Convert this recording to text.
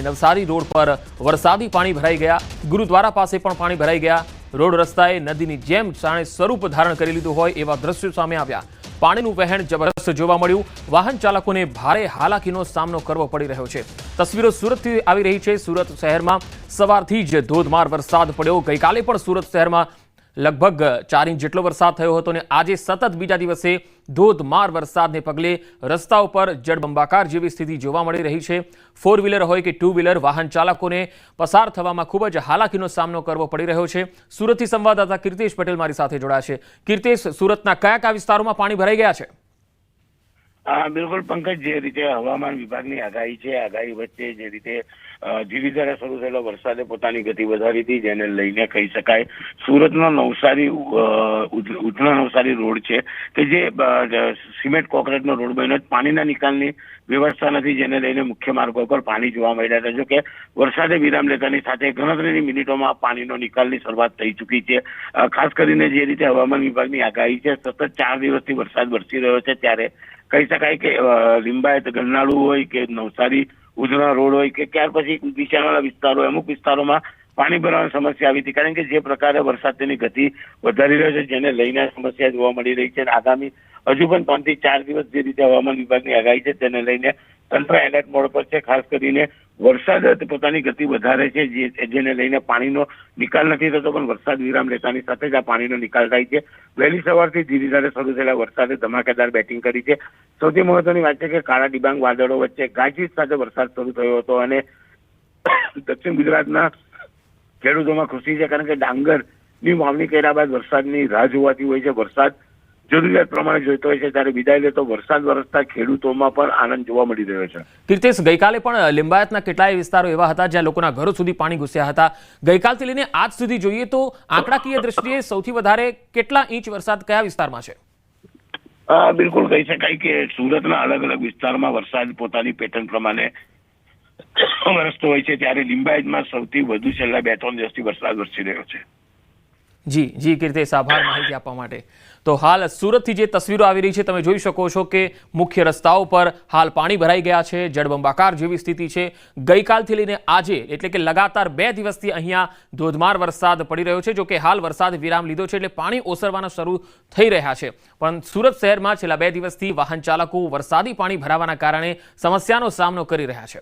Navsari road પર વરસાદી પાણી ભરાઈ ગયા। ગુરુદ્વારા પાસે પણ પાણી ભરાઈ ગયા। રોડ રસ્તાએ નદીની જેમ જાણે સ્વરૂપ ધારણ કરી લીધું હોય એવા દ્રશ્યો સામે આવ્યા। પાણીનું વહેણ જબરદસ્ત જોવા મળ્યું। વાહન ચાલકોને ભારે હાલાકીનો સામનો કરવો પડી રહ્યો છે। તસવીરો સુરતથી આવી રહી છે। સુરત શહેરમાં સવારથી જ ધોધમાર વરસાદ પડ્યો। ગઈકાલે પણ સુરત શહેરમાં लगभग 4 इंच જેટલો વરસાદ થયો હતો અને આજે સતત બીજા દિવસે ધોધમાર વરસાદને પગલે રસ્તાઓ પર જળબંબાકાર જેવી સ્થિતિ જોવા મળી રહી છે। 4 વ્હીલર હોય કે 2 વ્હીલર વાહન ચાલકોને પસાર થવામાં ખૂબ જ હાલાકીનો સામનો કરવો પડી રહ્યો છે। સુરતથી સંવાદદાતા કીર્તેશ પટેલ મારી સાથે જોડાયા છે। કીર્તેશ, સુરતના કયા વિસ્તારોમાં પાણી ભરાઈ ગયા છે? બિલકુલ પંકજ, જે રીતે હવામાન વિભાગની આગાહી છે, આગાહી વચ્ચે જે રીતે ધીરે ધીરે શરૂ થયેલો વરસાદે પોતાની ગતિ વધારી હતી, જેને લઈને કહી શકાય સુરતનો નવસારી ઉધના નવસારી રોડ છે કે જે સિમેન્ટ કોન્ક્રીટનો રોડ બન્યો, પાણીના નિકાલની વ્યવસ્થા નથી, જેને લઈને મુખ્ય માર્ગો પર પાણી જોવા મળ્યા હતા। જો કે વરસાદે વિરામ લેતાની સાથે ગણતરીની મિનિટોમાં પાણીનો નિકાલની શરૂઆત થઈ ચૂકી છે। ખાસ કરીને જે રીતે હવામાન વિભાગની આગાહી છે, સતત 4 દિવસથી વરસાદ વરસી રહ્યો છે, ત્યારે કહી શકાય કે લિંબાયત ગરનાળું હોય કે નવસારી ઉધના રોડ હોય કે ત્યાર પછી નીચાણવાળા વિસ્તારો, અમુક વિસ્તારોમાં પાણી ભરવાની સમસ્યા આવી હતી, કારણ કે જે પ્રકારે વરસાદ તેની ગતિ વધારી રહ્યો છે, જેને લઈને સમસ્યા જોવા મળી રહી છે। આગામી હજુ પણ 3 થી 4 દિવસ જે રીતે હવામાન વિભાગની આગાહી છે, તેને લઈને તંત્ર એલર્ટ મોડ પર છે। ખાસ કરીને વરસાદ પોતાની ગતિ વધારે છે, જેને લઈને પાણીનો નિકાલ નથી થતો, પણ વરસાદ વિરામ લેતાની સાથે જ આ પાણીનો નિકાલ થાય છે। વહેલી સવારથી ધીરે ધીરે શરૂ થયેલા વરસાદે ધમાકેદાર બેટિંગ કરી છે। સૌથી મહત્વની વાત છે કે કાળા ડિબાંગ વાદળો વચ્ચે ગાજવીજ સાથે વરસાદ શરૂ થયો હતો અને દક્ષિણ ગુજરાતના ખેડૂતોમાં ખુશી છે, કારણ કે ડાંગરની વાવણી કર્યા બાદ વરસાદની રાહ જોવાતી હોય છે। વરસાદ જરૂરિયાત પ્રમાણે જોઈતો હોય છે, ત્યારે વિદાય લેતો વરસાદ વરસતા ખેડૂતોમાં પણ આનંદ જોવા મળી રહ્યો છે। કીર્તેશ, ગઈકાલે પણ લિંબાયતના કેટલાય વિસ્તારો એવા હતા જ્યાં લોકોના ઘરો સુધી પાણી ઘૂસ્યા હતા। ગઈકાલથી લઈને આજ સુધી જોઈએ તો આંકડાકીય દ્રષ્ટિએ સૌથી વધારે કેટલા ઇંચ વરસાદ કયા વિસ્તારમાં છે? બિલકુલ કહી શકાય કે સુરતના અલગ અલગ વિસ્તારમાં વરસાદ પોતાની પેટર્ન પ્રમાણે વરસતો હોય છે, ત્યારે લિંબાયતમાં સૌથી વધુ છેલ્લા 2-3 દિવસથી વરસાદ વરસી રહ્યો છે। જી કીર્તેશ, આભાર માહિતી આપવા માટે। તો હાલ સુરતથી જે તસવીરો આવી રહી છે, તમે જોઈ શકો છો કે મુખ્ય રસ્તાઓ પર હાલ પાણી ભરાઈ ગયા છે, જળબંબાકાર જેવી સ્થિતિ છે। ગઈકાલથી લઈને આજે એટલે કે લગાતાર 2 દિવસથી અહીંયા ધોધમાર વરસાદ પડી રહ્યો છે। જો કે હાલ વરસાદ વિરામ લીધો છે એટલે પાણી ઓસરવાના શરૂ થઈ રહ્યા છે, પણ સુરત શહેરમાં છેલ્લા 2 દિવસથી વાહન ચાલકો વરસાદી પાણી ભરાવાના કારણે સમસ્યાનો સામનો કરી રહ્યા છે।